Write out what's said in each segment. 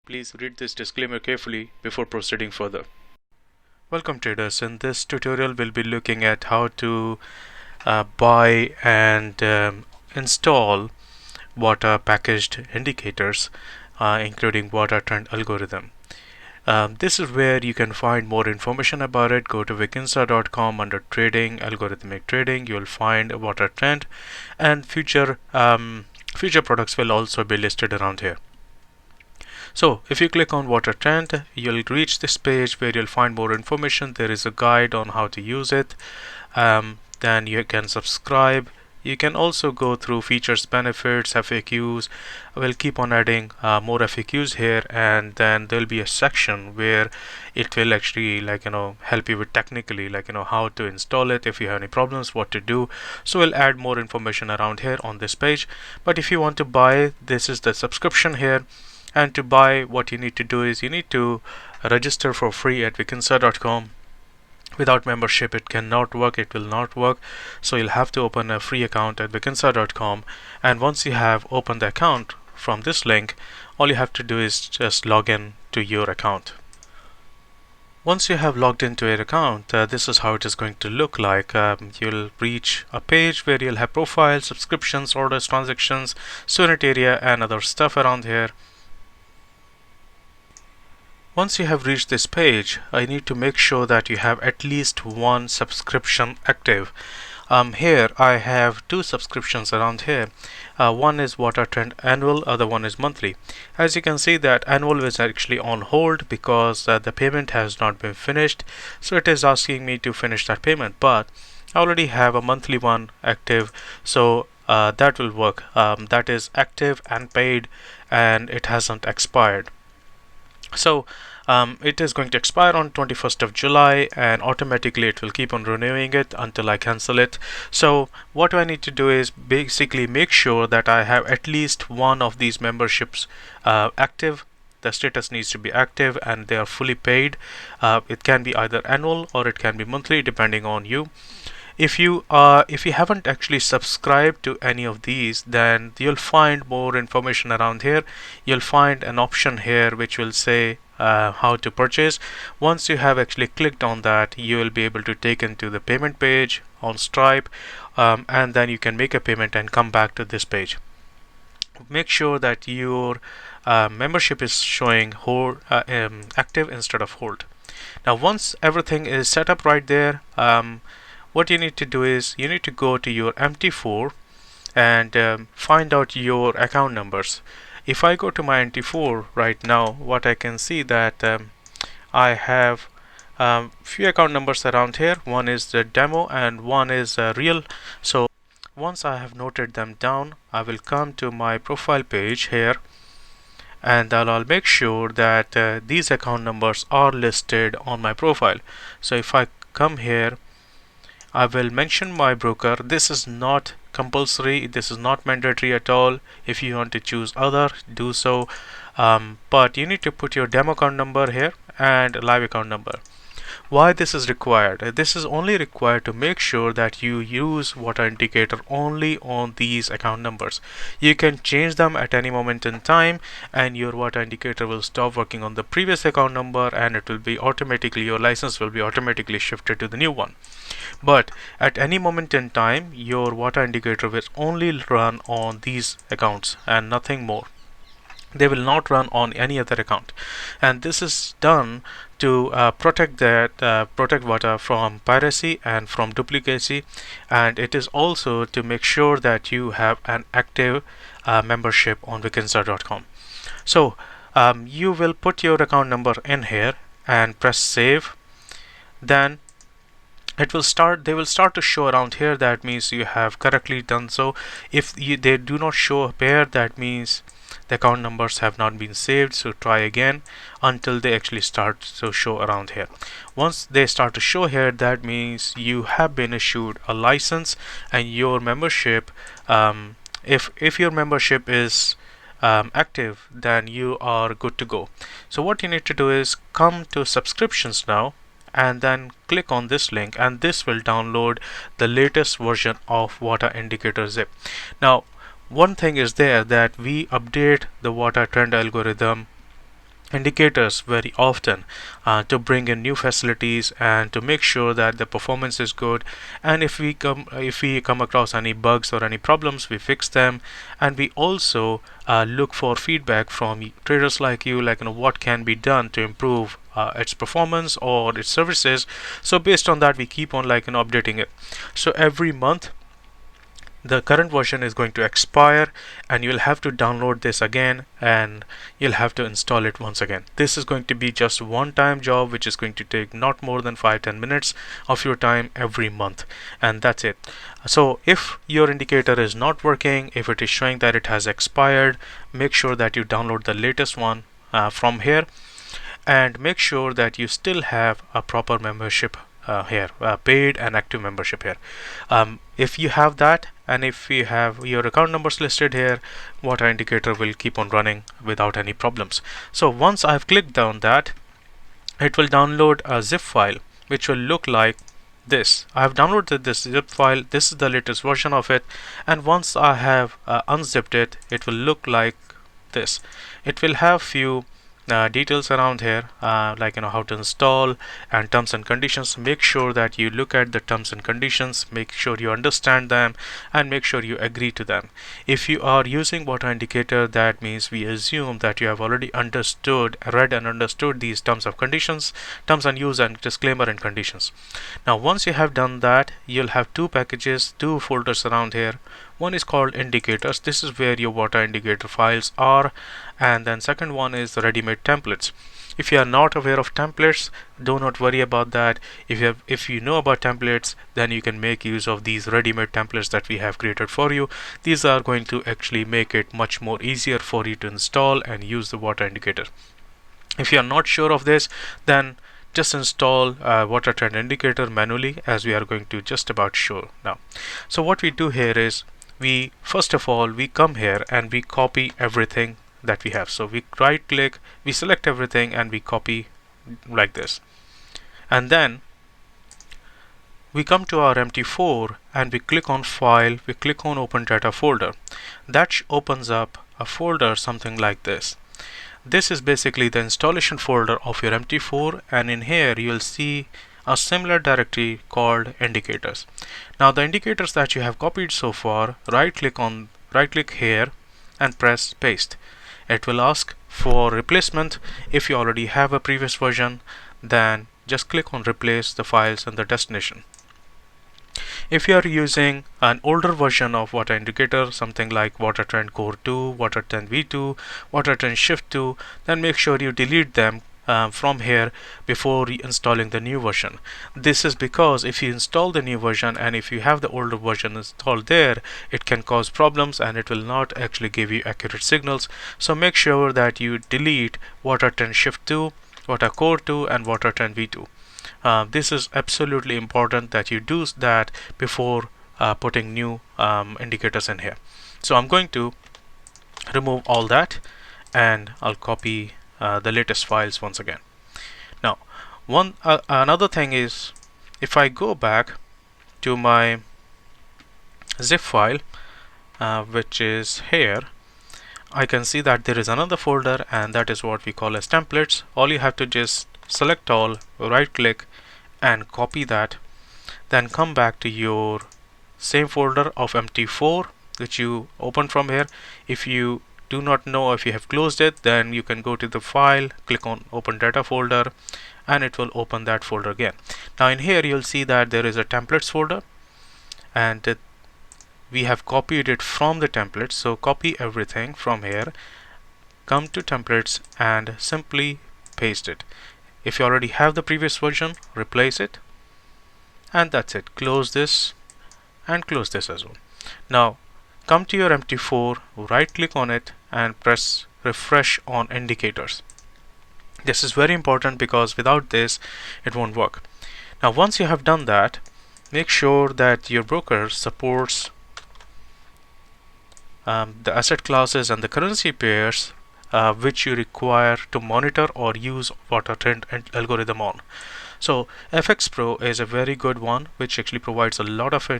Please read this disclaimer carefully before proceeding further. Welcome traders. In this tutorial we'll be looking at how to buy and install VATA packaged indicators including VATA trend algorithm. This is where you can find more information about it. Go to Vikinsa.com under trading, algorithmic trading. You'll find VATA trend and future products will also be listed around here. So if you click on VATA trend, you'll reach this page where you'll find more information. There is a guide on how to use it. Then you can subscribe. You can also go through features, benefits, FAQs. We'll keep on adding more FAQs here, and then there'll be a section where it will actually help you with technically how to install it, if you have any problems, what to do. So we'll add more information around here on this page. But if you want to buy, this is the subscription here. And to buy, what you need to do is you need to register for free at Vikinsa.com. Without membership it cannot work, it will not work. So you'll have to open a free account at Vikinsa.com, and once you have opened the account from this link, all you have to do is just log in to your account. Once you have logged into your account, this is how it is going to look like. You'll reach a page where you'll have profiles, subscriptions, orders, transactions, student area, and other stuff around here. Once you have reached this page, I need to make sure that you have at least one subscription active. Here I have two subscriptions around here. One is VATA Trend Annual, other one is monthly. As you can see, that annual is actually on hold because the payment has not been finished. So it is asking me to finish that payment, but I already have a monthly one active, so that will work. That is active and paid, and it hasn't expired. So it is going to expire on 21st of July, and automatically it will keep on renewing it until I cancel it. So what I need to do is basically make sure that I have at least one of these memberships active. The status needs to be active and they are fully paid. It can be either annual or it can be monthly, depending on you. If you haven't actually subscribed to any of these, then you'll find more information around here. You'll find an option here which will say how to purchase. Once you have actually clicked on that, you will be able to take into the payment page on Stripe, and then you can make a payment and come back to this page. Make sure that your membership is showing active instead of hold. Now once everything is set up right there, what you need to do is you need to go to your MT4 and find out your account numbers. If I go to my MT4 right now, what I can see that I have few account numbers around here. One is the demo and one is real. So once I have noted them down, I will come to my profile page here, and I'll make sure that these account numbers are listed on my profile. So if I come here, I will mention my broker. This is not compulsory, this is not mandatory at all. If you want to choose other, do so, but you need to put your demo account number here and live account number. Why this is required? This is only required to make sure that you use VATA indicator only on these account numbers. You can change them at any moment in time, and your VATA indicator will stop working on the previous account number, and it will be automatically, your license will be automatically shifted to the new one. But at any moment in time, your VATA indicator will only run on these accounts and nothing more. They will not run on any other account, and this is done to protect VATA from piracy and from duplicacy, and it is also to make sure that you have an active membership on Vikinsa.com. So you will put your account number in here and press save. Then they will start to show around here. That means you have correctly done so. If they do not show up here, that means the account numbers have not been saved. So try again until they actually start to show around here. Once they start to show here, that means you have been issued a license, and your membership, if your membership is active, then you are good to go. So what you need to do is come to subscriptions now, and then click on this link, and this will download the latest version of VATA indicator zip. Now one thing is there that we update the VATA trend algorithm indicators very often to bring in new facilities and to make sure that the performance is good. And if we come across any bugs or any problems, we fix them. And we also look for feedback from traders like you, like what can be done to improve its performance or its services. So based on that, we keep on updating it. So every month the current version is going to expire, and you'll have to download this again, and you'll have to install it once again. This is going to be just one time job, which is going to take not more than 5-10 minutes of your time every month, and that's it. So if your indicator is not working, if it is showing that it has expired, make sure that you download the latest one from here, and make sure that you still have a proper membership here, paid and active membership here. If you have that, and if you have your account numbers listed here, VATA indicator will keep on running without any problems. So once I've clicked on that, it will download a zip file which will look like this. I have downloaded this zip file. This is the latest version of it, and once I have unzipped it, it will look like this. It will have few details around here, like how to install and terms and conditions. Make sure that you look at the terms and conditions, make sure you understand them, and make sure you agree to them. If you are using VATA indicator, that means we assume that you have already read and understood these terms of conditions, terms and use, and disclaimer and conditions. Now once you have done that, you'll have two packages, two folders around here. One is called indicators. This is where your VATA indicator files are, and then second one is the ready-made templates. If you are not aware of templates, do not worry about that. If you know about templates, then you can make use of these ready-made templates that we have created for you. These are going to actually make it much more easier for you to install and use the VATA indicator. If you are not sure of this, then just install VATA trend indicator manually, as we are going to just about show now. So what we do here is, we first of all we come here and we copy everything that we have. So we right click, we select everything, and we copy like this, and then we come to our MT4 and we click on file, we click on open data folder. That opens up a folder something like this. This is basically the installation folder of your MT4, and in here you'll see a similar directory called indicators. Now the indicators that you have copied so far, right click here and press paste. It will ask for replacement. If you already have a previous version, then just click on replace the files and the destination. If you are using an older version of VATA indicator, something like VATA Trend Core 2, VATA Trend V2, VATA Trend Shift 2, then make sure you delete them from here before installing the new version. This is because if you install the new version and if you have the older version installed there, it can cause problems and it will not actually give you accurate signals. So make sure that you delete VATA Trend Shift 2, VATA Core 2, and VATA Trend V2. This is absolutely important that you do that before putting new indicators in here. So I'm going to remove all that, and I'll copy the latest files once again. Now another thing is, if I go back to my zip file, which is here, I can see that there is another folder, and that is what we call as templates. All you have to just select all, right click, and copy that, then come back to your same folder of MT4 which you opened from here. If you do not know, if you have closed it, then you can go to the file, click on open data folder, and it will open that folder again. Now in here you'll see that there is a templates folder, and we have copied it from the templates. So copy everything from here, come to templates, and simply paste it. If you already have the previous version, replace it, and that's it. Close this and close this as well. Now come to your MT4, right click on it, and press refresh on indicators. This is very important because without this it won't work. Now once you have done that, make sure that your broker supports the asset classes and the currency pairs which you require to monitor or use VATA trend algorithm on. So FX Pro is a very good one, which actually provides a lot of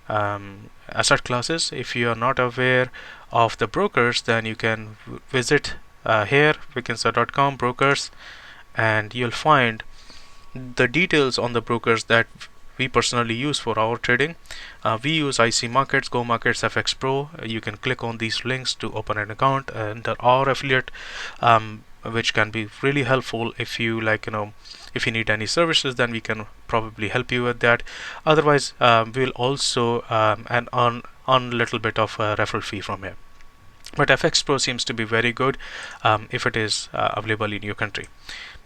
asset classes. If you are not aware of the brokers, then you can visit here, Vikinsa.com brokers, and you'll find the details on the brokers that we personally use for our trading. We use IC Markets, Go Markets, FX Pro. You can click on these links to open an account under our affiliate, which can be really helpful if you if you need any services, then we can probably help you with that. Otherwise, we'll also and earn a little bit of a referral fee from here. But FX Pro seems to be very good if it is available in your country.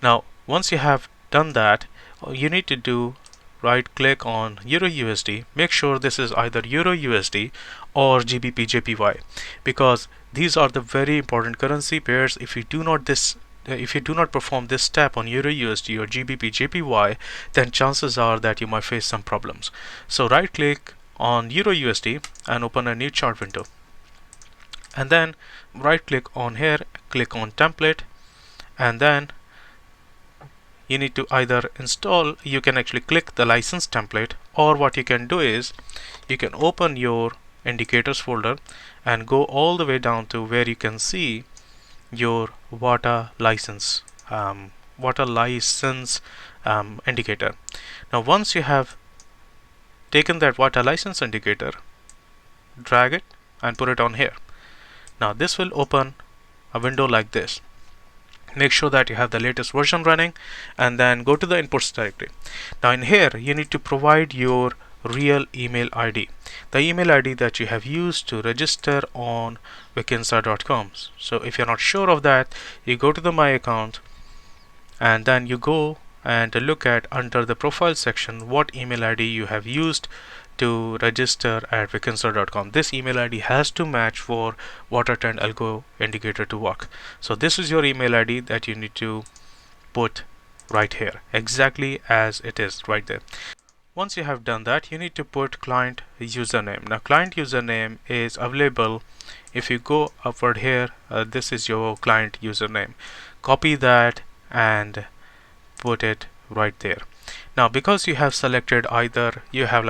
Now, once you have done that, you need to do right click on Euro USD. Make sure this is either Euro USD or GBP JPY, because these are the very important currency pairs. If you do not perform this step on Euro USD or GBP JPY, then chances are that you might face some problems. So right click on Euro USD and open a new chart window, and then right click on here, click on template, and then you need to either install, you can actually click the license template, or what you can do is you can open your indicators folder and go all the way down to where you can see your VATA license indicator. Now once you have taken that VATA license indicator, drag it and put it on here. Now this will open a window like this. Make sure that you have the latest version running, and then go to the inputs directory. Now in here you need to provide your real email ID, the email ID that you have used to register on Vikinsa.com. So if you're not sure of that, you go to the My Account, and then you go and look at under the profile section what email ID you have used to register at Vikinsa.com. This email ID has to match for VATA trend algo indicator to work. So this is your email ID that you need to put right here, exactly as it is right there. Once you have done that, you need to put client username. Now client username is available if you go upward here. This is your client username. Copy that and put it right there. Now because you have selected either you have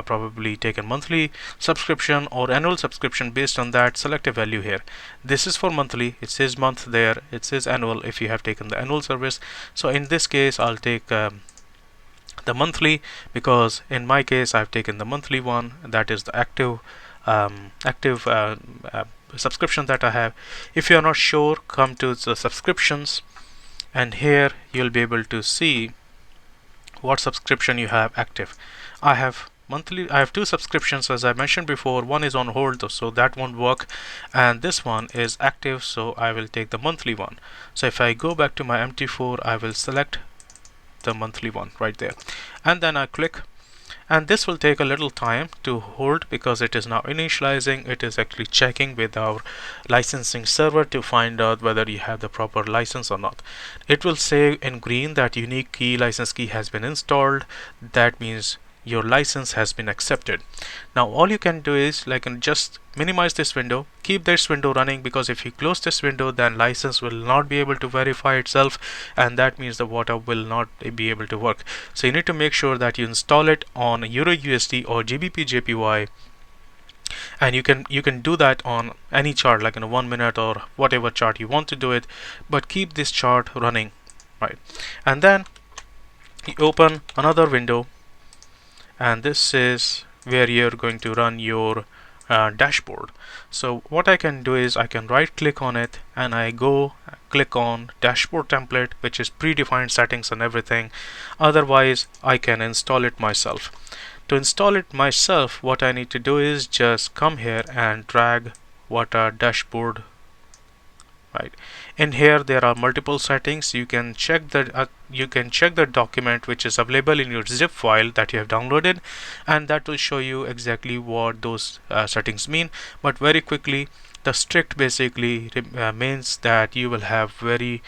probably taken monthly subscription or annual subscription, based on that select a value here. This is for monthly, it says month there, it says annual if you have taken the annual service. So in this case I'll take the monthly, because in my case I've taken the monthly one, that is the active subscription that I have. If you are not sure, come to the subscriptions, and here you'll be able to see what subscription you have active. I have two subscriptions, as I mentioned before. One is on hold, so that won't work, and this one is active, so I will take the monthly one. So if I go back to my MT4, I will select the monthly one right there, and then I click, and this will take a little time to hold because it is now initializing. It is actually checking with our licensing server to find out whether you have the proper license or not. It will say in green that unique key license key has been installed. That means your license has been accepted. Now all you can do is just minimize this window, keep this window running, because if you close this window, then license will not be able to verify itself, and that means the VATA will not be able to work. So you need to make sure that you install it on Euro USD or GBP JPY, and you can do that on any chart, like in a 1 minute or whatever chart you want to do it, but keep this chart running, right? And then you open another window, and this is where you're going to run your dashboard. So what I can do is I can right click on it, and I go click on dashboard template, which is predefined settings and everything. Otherwise I can install it myself. To install it myself, what I need to do is just come here and drag VATA Dashboard. Right in here there are multiple settings. You can check the document which is available in your zip file that you have downloaded, and that will show you exactly what those settings mean. But very quickly, the strict basically means that you will have very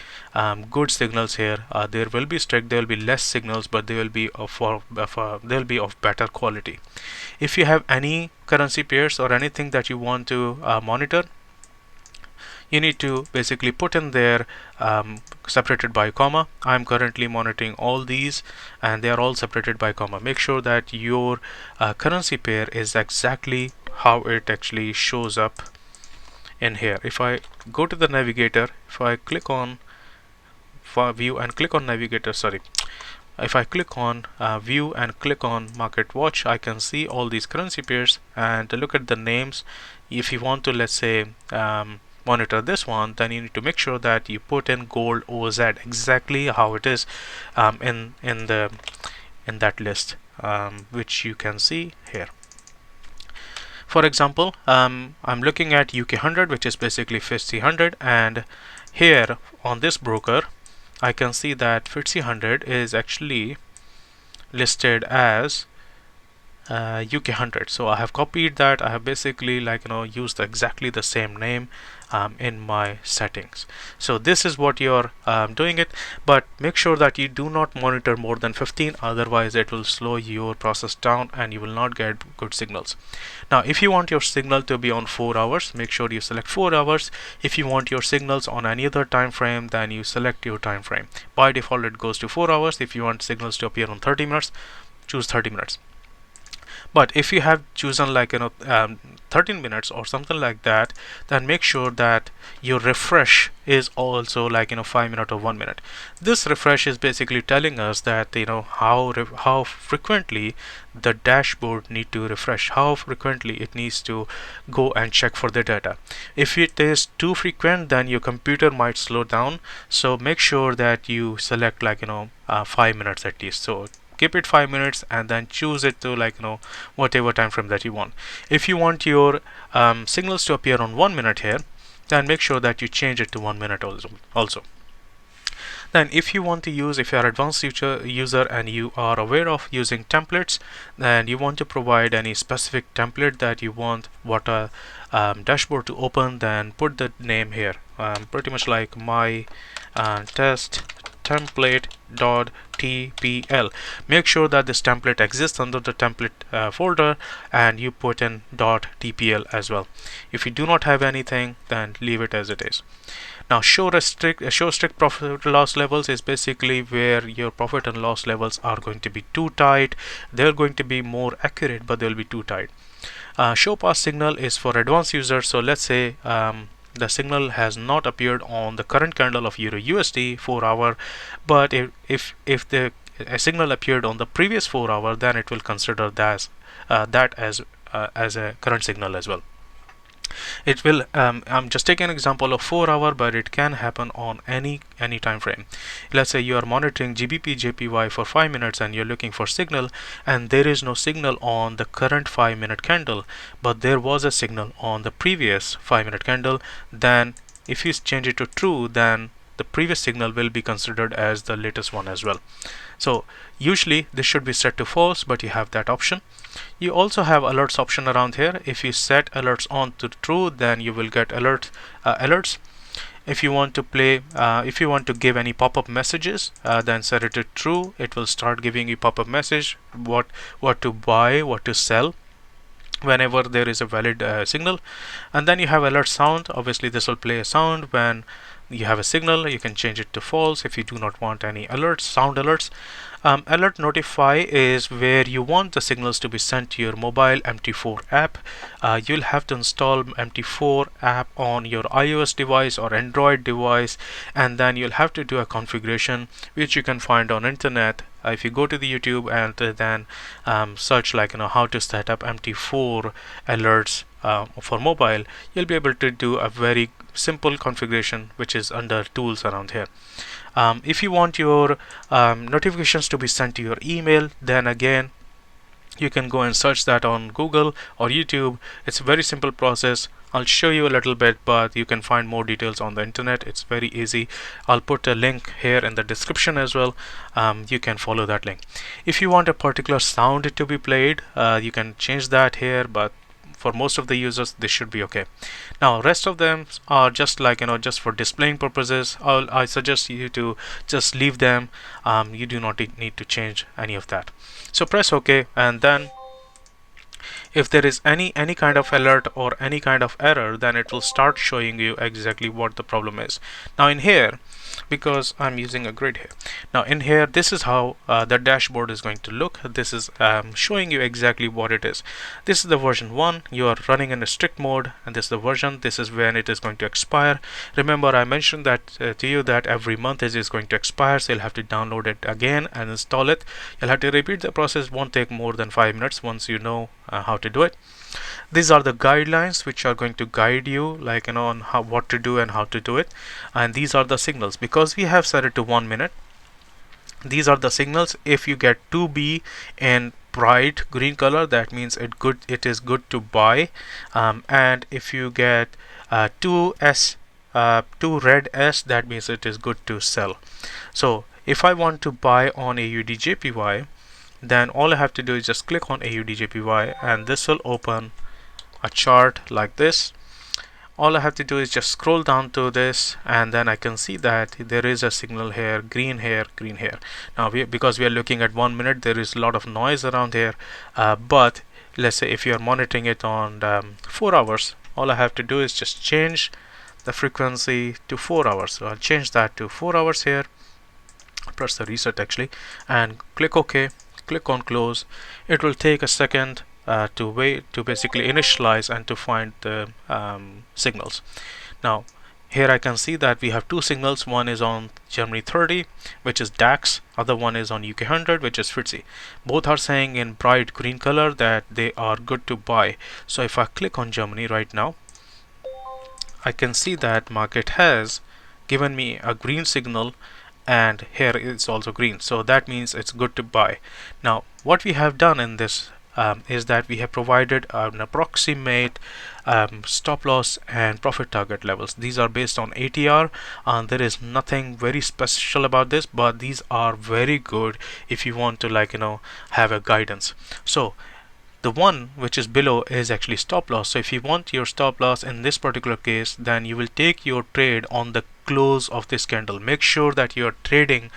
good signals here. There will be strict, there will be less signals, but they will be of better quality. If you have any currency pairs or anything that you want to monitor, you need to basically put in there separated by comma. I'm currently monitoring all these, and they are all separated by comma. Make sure that your currency pair is exactly how it actually shows up in here. If I go to the navigator, if I click on view and click on navigator, sorry, if I click on view and click on market watch, I can see all these currency pairs and look at the names. If you want to, let's say, monitor this one, then you need to make sure that you put in gold OZ exactly how it is in that list, which you can see here. For example, I'm looking at UK 100, which is basically FTSE 100, and here on this broker I can see that FTSE 100 is actually listed as UK 100. So I have copied that. I have basically used exactly the same name in my settings. So this is what you're doing it, but make sure that you do not monitor more than 15, otherwise it will slow your process down and you will not get good signals. Now if you want your signal to be on 4 hours, make sure you select 4 hours. If you want your signals on any other time frame, then you select your time frame. By default it goes to 4 hours. If you want signals to appear on 30 minutes, choose 30 minutes. But if you have chosen 13 minutes or something like that, then make sure that your refresh is also 5 minutes or 1 minute. This refresh is basically telling us that how frequently the dashboard need to refresh, how frequently it needs to go and check for the data. If it is too frequent, then your computer might slow down. So make sure that you select 5 minutes at least. So keep it 5 minutes and then choose it to whatever time frame that you want. If you want your signals to appear on 1 minute here, then make sure that you change it to 1 minute also. Then if you want to use, if you are advanced user and you are aware of using templates, then you want to provide any specific template that you want VATA dashboard to open, then put the name here, pretty much like my test template.tpl. Make sure that this template exists under the template folder and you put in .tpl as well. If you do not have anything, then leave it as it is. Now show strict profit and loss levels is basically where your profit and loss levels are going to be too tight. They're going to be more accurate, but they'll be too tight. Show past signal is for advanced users. So let's say the signal has not appeared on the current candle of Euro USD 4 hour, but if the signal appeared on the previous 4 hour, then it will consider that as a current signal as well. It will I'm just taking an example of 4 hour, but it can happen on any time frame. Let's say you are monitoring GBP JPY for 5 minutes and you're looking for signal, and there is no signal on the current 5-minute candle, but there was a signal on the previous 5-minute candle. Then if you change it to true, then the previous signal will be considered as the latest one as well. So usually this should be set to false, but you have that option. You also have alerts option around here. If you set alerts on to true, then you will get alerts. If you want to if you want to give any pop-up messages, then set it to true. It will start giving you pop-up message, what to buy, what to sell, whenever there is a valid signal. And then you have alert sound. Obviously this will play a sound when you have a signal. You can change it to false if you do not want any alerts, sound alerts. Alert notify is where you want the signals to be sent to your mobile MT4 app. You'll have to install MT4 app on your iOS device or Android device, and then you'll have to do a configuration which you can find on internet. If you go to the YouTube and then search how to set up MT4 alerts for mobile, you'll be able to do a very simple configuration which is under tools around here. If you want your notifications to be sent to your email, then again you can go and search that on Google or YouTube. It's a very simple process. I'll show you a little bit, but you can find more details on the internet. It's very easy. I'll put a link here in the description as well. You can follow that link. If you want a particular sound to be played, you can change that here, but for most of the users this should be okay. Now rest of them are just just for displaying purposes. I suggest you to just leave them. You do not need to change any of that. So press OK, and then if there is any kind of alert or any kind of error, then it will start showing you exactly what the problem is. Now in here because I'm using a grid here. Now in here, this is how the dashboard is going to look. This is showing you exactly what it is. This is the version 1. You are running in a strict mode, and this is the version. This is when it is going to expire. Remember, I mentioned that to you that every month it is going to expire, so you'll have to download it again and install it. You'll have to repeat the process. Won't take more than 5 minutes once you know how to do it. These are the guidelines which are going to guide you, like on what to do and how to do it. And these are the signals, because we have set it to 1 minute. These are the signals. If you get 2B in bright green color, that means it is good to buy. And if you get 2S 2 red S, that means it is good to sell. So if I want to buy on AUDJPY, then all I have to do is just click on AUDJPY, and this will open a chart like this. All I have to do is just scroll down to this, and then I can see that there is a signal here, green here, green here. Now because we are looking at 1 minute, there is a lot of noise around here, but let's say if you are monitoring it on 4 hours, all I have to do is just change the frequency to 4 hours. So I'll change that to 4 hours here, press the reset actually, and click OK. Click on close. It will take a second to wait to basically initialize and to find the signals. Now here I can see that we have two signals. One is on Germany 30, which is DAX. Other one is on UK 100, which is FTSE. Both are saying in bright green color that they are good to buy. So if I click on Germany right now, I can see that market has given me a green signal, and here it's also green, so that means it's good to buy. Now what we have done in this is that we have provided an approximate stop loss and profit target levels. These are based on ATR, and there is nothing very special about this, but these are very good if you want to have a guidance. So the one which is below is actually stop loss. So if you want your stop loss in this particular case, then you will take your trade on the close of this candle. Make sure that you are trading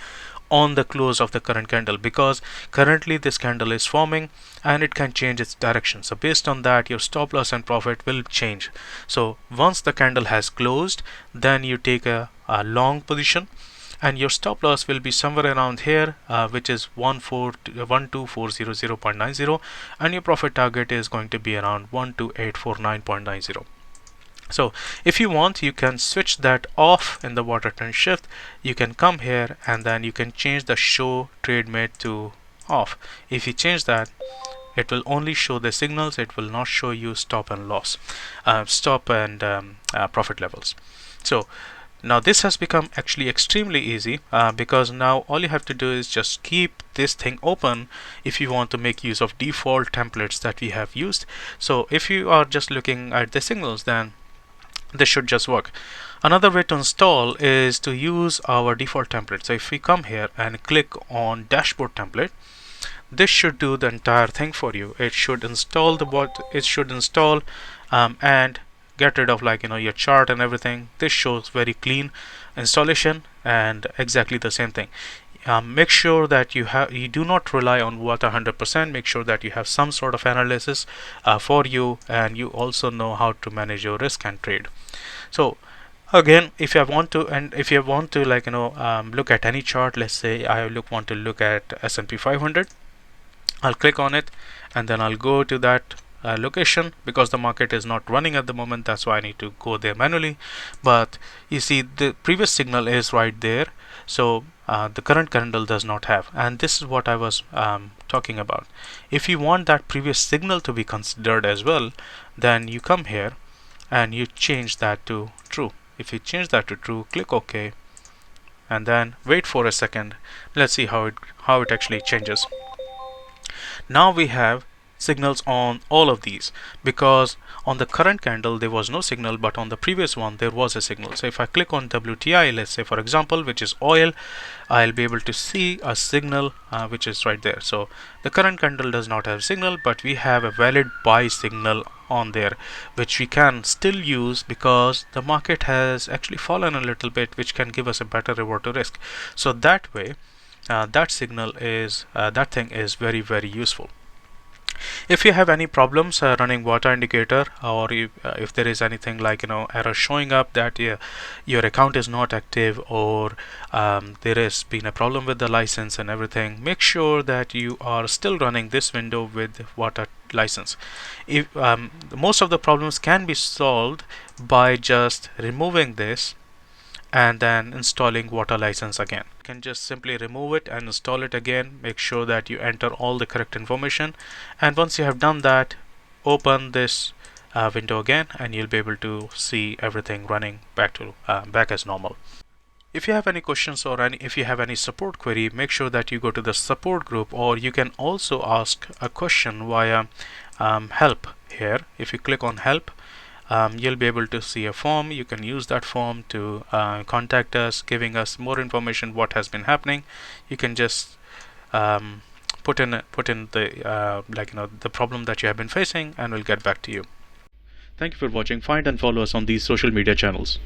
on the close of the current candle, because currently this candle is forming and it can change its direction. So based on that, your stop loss and profit will change. So once the candle has closed, then you take a long position, and your stop loss will be somewhere around here, which is 12400.90, and your profit target is going to be around 12849.90. So if you want, you can switch that off in the water trend shift. You can come here and then you can change the show trade made to off. If you change that, it will only show the signals. It will not show you stop and loss, stop and profit levels. So now this has become actually extremely easy, because now all you have to do is just keep this thing open if you want to make use of default templates that we have used. So if you are just looking at the signals, then this should just work. Another way to install is to use our default template. So if we come here and click on dashboard template, this should do the entire thing for you. It should install and get rid of your chart and everything. This shows very clean installation and exactly the same thing. Make sure that you do not rely on VATA 100%. Make sure that you have some sort of analysis for you, and you also know how to manage your risk and trade. So again, if you want to look at any chart, let's say I want to look at S&P 500, I'll click on it and then I'll go to that location. Because the market is not running at the moment, that's why I need to go there manually. But you see the previous signal is right there, so the current candle does not have, and this is what I was talking about. If you want that previous signal to be considered as well, then you come here and you change that to true. If you change that to true, click OK, and then wait for a second. Let's see how it actually changes. Now we have signals on all of these, because on the current candle there was no signal, but on the previous one there was a signal. So if I click on WTI, let's say for example, which is oil, I'll be able to see a signal which is right there. So the current candle does not have signal, but we have a valid buy signal on there, which we can still use because the market has actually fallen a little bit, which can give us a better reward to risk. So that way that signal is that thing is very, very useful. If you have any problems running VATA indicator, or if there is anything like error showing up that your account is not active, or there has been a problem with the license and everything, make sure that you are still running this window with VATA license. If most of the problems can be solved by just removing this and then installing VATA license again. You can just simply remove it and install it again. Make sure that you enter all the correct information, and once you have done that, open this window again, and you'll be able to see everything running back as normal. If you have any questions, or if you have any support query, make sure that you go to the support group, or you can also ask a question via help here. If you click on help, you'll be able to see a form. You can use that form to contact us, giving us more information what has been happening. You can just put in the the problem that you have been facing, and we'll get back to you. Thank you for watching. Find and follow us on these social media channels.